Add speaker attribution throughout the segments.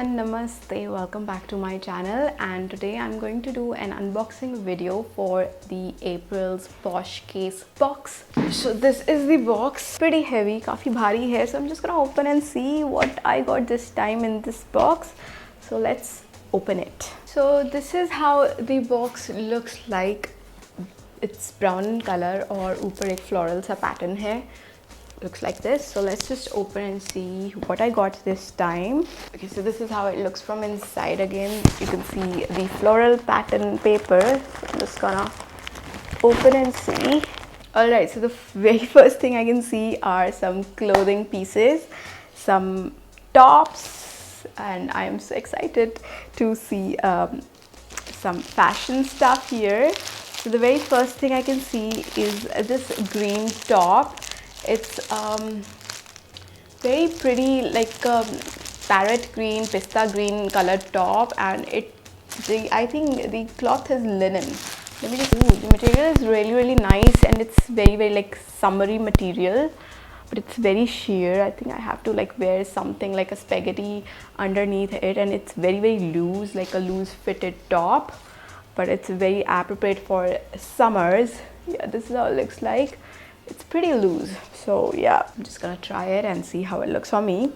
Speaker 1: everyone, namaste, welcome back to my channel, and today I'm going to do an unboxing video for the April's PoshCase box. So this is the box, pretty heavy, काफी भारी है, so I'm just gonna open and see what I got this time in this box. So let's open it. So this is how the box looks like. It's brown in color और ऊपर एक floral सा pattern है. Looks like this. So let's just open and see what I got this time. Okay, so this is how it looks from inside. Again, you can see the floral pattern paper. I'm just gonna open and see. Alright, so the very first thing I can see are some clothing pieces, some tops, and I am so excited to see some fashion stuff here. So the very first thing I can see is this green top. It's very pretty, like parrot green, pista green colored top, and I think the cloth is linen. Let me just, the material is really nice, and it's very like summery material, but it's very sheer. I think I have to like wear something like a spaghetti underneath it, and it's very loose, like a loose fitted top, but it's very appropriate for summers. Yeah, this is how it looks like. It's pretty loose, so yeah, I'm just gonna try it and see how it looks on me.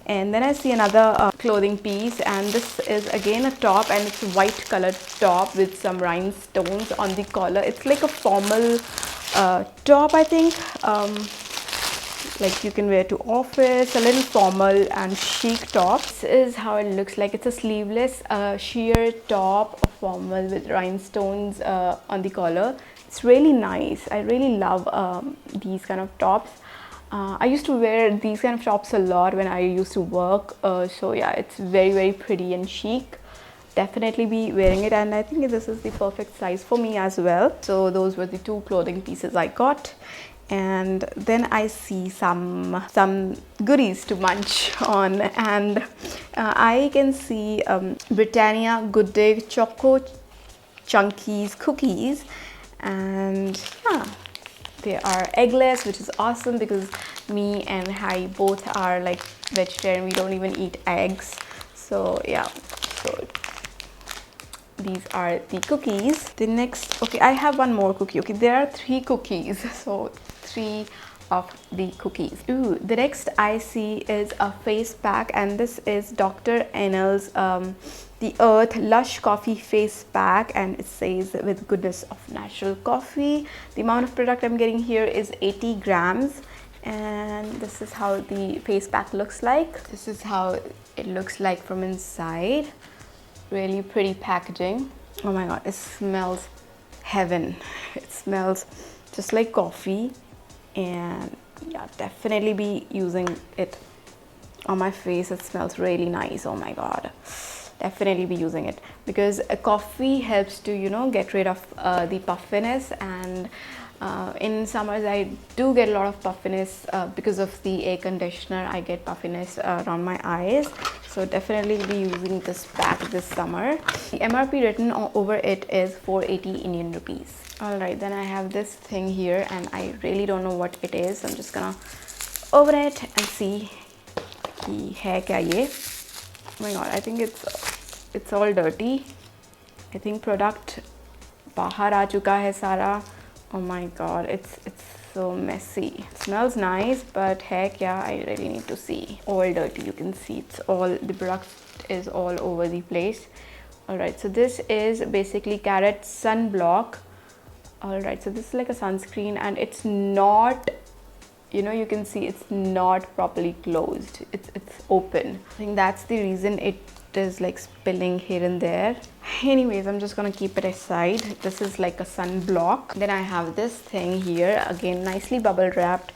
Speaker 1: And then I see another clothing piece, and this is again a top, and it's a white colored top with some rhinestones on the collar. It's like a formal top, I think, like you can wear to office, a little formal and chic top. This is how it looks like. It's a sleeveless sheer top, formal with rhinestones on the collar. It's really nice. I really love these kind of tops. I used to wear these kind of tops a lot when I used to work. So yeah, it's very pretty and chic. Definitely be wearing it, and I think this is the perfect size for me as well. So those were the two clothing pieces I got. And then I see some goodies to munch on, and I can see Britannia Good Day Choco Chunkies cookies. And yeah, they are eggless, which is awesome because me and Hai both are like vegetarian. We don't even eat eggs. So yeah, so these are the cookies. The next, okay, I have one more cookie. Okay, there are 3 cookies, so 3 of the cookies. Ooh, the next I see is a face pack, and this is Dr. Enel's the Earth Lush Coffee Face Pack, and it says with goodness of natural coffee. The amount of product I'm getting here is 80 grams, and this is how the face pack looks like. This is how it looks like from inside. Really pretty packaging. Oh my god, it smells heaven. It smells just like coffee, and yeah, definitely be using it on my face. It smells really nice. Oh my god, definitely be using it because coffee helps to, you know, get rid of the puffiness, and in summers I do get a lot of puffiness because of the air conditioner. I get puffiness around my eyes, so definitely be using this pack this summer. The MRP written over it is 480 Indian rupees. Alright, then I have this thing here, and I really don't know what it is. I'm just gonna open it and see कि है क्या ये. Oh my god, I think it's all dirty. I think product बाहर आ चुका है सारा. Oh my god, it's so messy. It smells nice, but है क्या, I really need to see. All dirty, you can see it's all, the product is all over the place. Alright, so this is basically Carrot Sunblock. Alright, so this is like a sunscreen, and it's not, you know, you can see it's not properly closed. It's open. I think that's the reason it is like spilling here and there. Anyways, I'm just gonna keep it aside. This is like a sunblock. Then I have this thing here, again nicely bubble wrapped.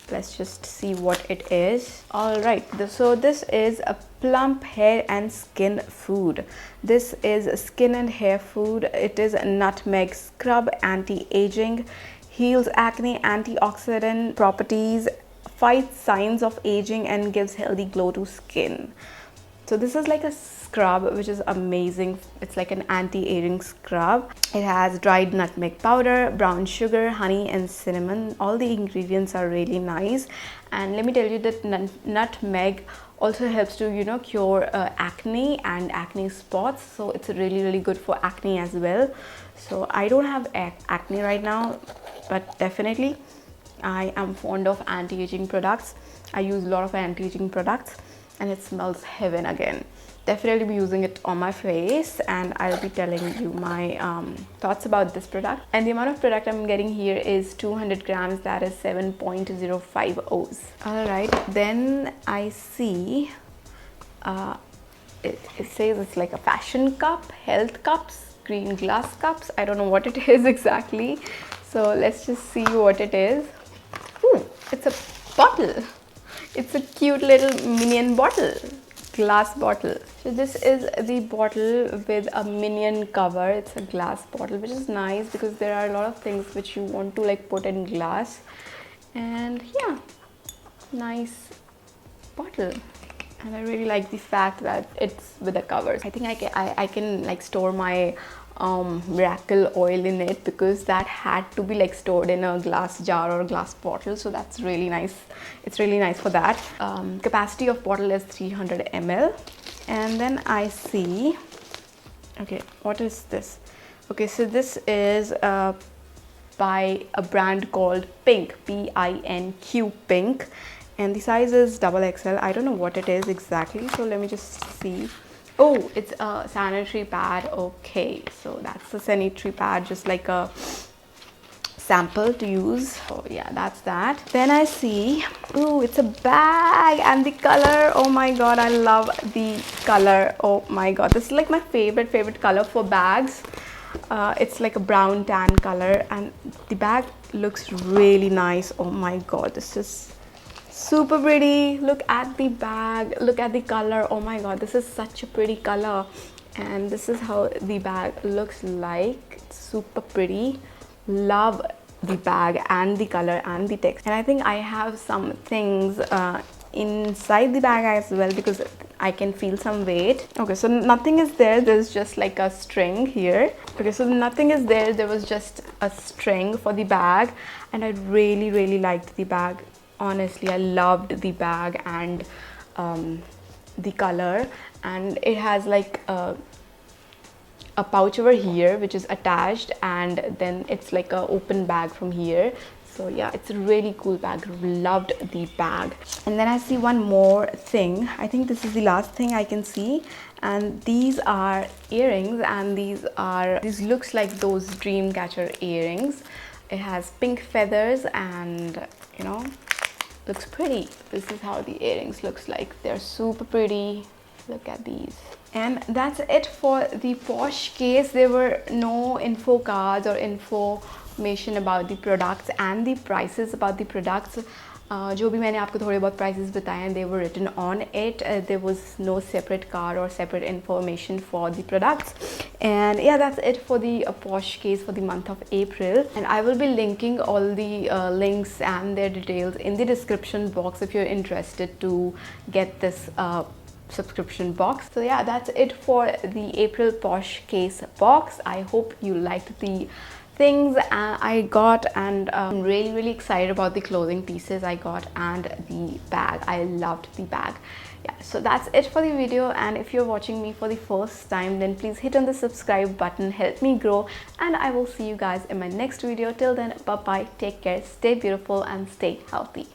Speaker 1: Let's just see what it is. Alright, so this is a plump hair and skin food. This is skin and hair food. It is Nutmeg Scrub, anti-aging, heals acne, antioxidant properties, fights signs of aging, and gives healthy glow to skin. So this is like a scrub which is amazing. It's like an anti-aging scrub. It has dried nutmeg powder, brown sugar, honey and cinnamon. All the ingredients are really nice, and let me tell you that nutmeg also helps to, you know, cure acne and acne spots. So it's really good for acne as well. So I don't have acne right now, but definitely I am fond of anti-aging products. I use a lot of anti-aging products and it smells heaven again. Definitely be using it on my face, and I'll be telling you my thoughts about this product. And the amount of product I'm getting here is 200 grams, that is 7.05 O's. Alright, then I see it says it's like a fashion cup, health cups, green glass cups. I don't know what it is exactly, so let's just see what it is. Ooh, it's a bottle. It's a cute little Minion bottle, glass bottle. So this is the bottle with a Minion cover. It's a glass bottle, which is nice because there are a lot of things which you want to like put in glass. And yeah, nice bottle. And I really like the fact that it's with a cover. I think I can like store my miracle oil in it, because that had to be like stored in a glass jar or a glass bottle. So that's really nice. It's really nice for that. Capacity of bottle is 300 ml. And then I see, okay, what is this? Okay, so this is by a brand called Pink, P-I-N-Q, Pink. And the size is XXL. I don't know what it is exactly, so let me just see. Oh, it's a sanitary pad. Okay, so that's a sanitary pad, just like a sample to use. So yeah, that's that. Then I see, ooh, it's a bag, and the color, oh my god, I love the color. Oh my god, this is like my favorite color for bags. It's like a brown tan color, and the bag looks really nice. Oh my god, this is super pretty. Look at the bag, look at the color. Oh my god, this is such a pretty color, and this is how the bag looks like. It's super pretty. Love the bag and the color and the text. And I think I have some things inside the bag as well, because I can feel some weight. Okay, so nothing is there. There's just like a string here. Okay, so nothing is there. There was just a string for the bag, and I really liked the bag. Honestly, I loved the bag and the color, and it has like a pouch over here which is attached, and then it's like a open bag from here. So yeah, it's a really cool bag. Loved the bag. And then I see one more thing. I think this is the last thing I can see, and these are earrings, and these looks like those dream catcher earrings. It has pink feathers, and you know, looks pretty. This is how the earrings looks like. They're super pretty. Look at these. And that's it for the Posh case. There were no info cards or information about the products and the prices about the products. जो भी मैंने आपको थोड़े बहुत prices बताए हैं, they were written on it. There was no separate card or separate information for the products. And yeah, that's it for the Posh case for the month of April. And I will be linking all the links and their details in the description box if you're interested to get this subscription box. So yeah, that's it for the April Posh case box. I hope you liked the things I got, and I'm really excited about the clothing pieces I got and the bag. I loved the bag. Yeah, so that's it for the video, and if you're watching me for the first time, then please hit on the subscribe button, help me grow, and I will see you guys in my next video. Till then, bye bye, take care, stay beautiful and stay healthy.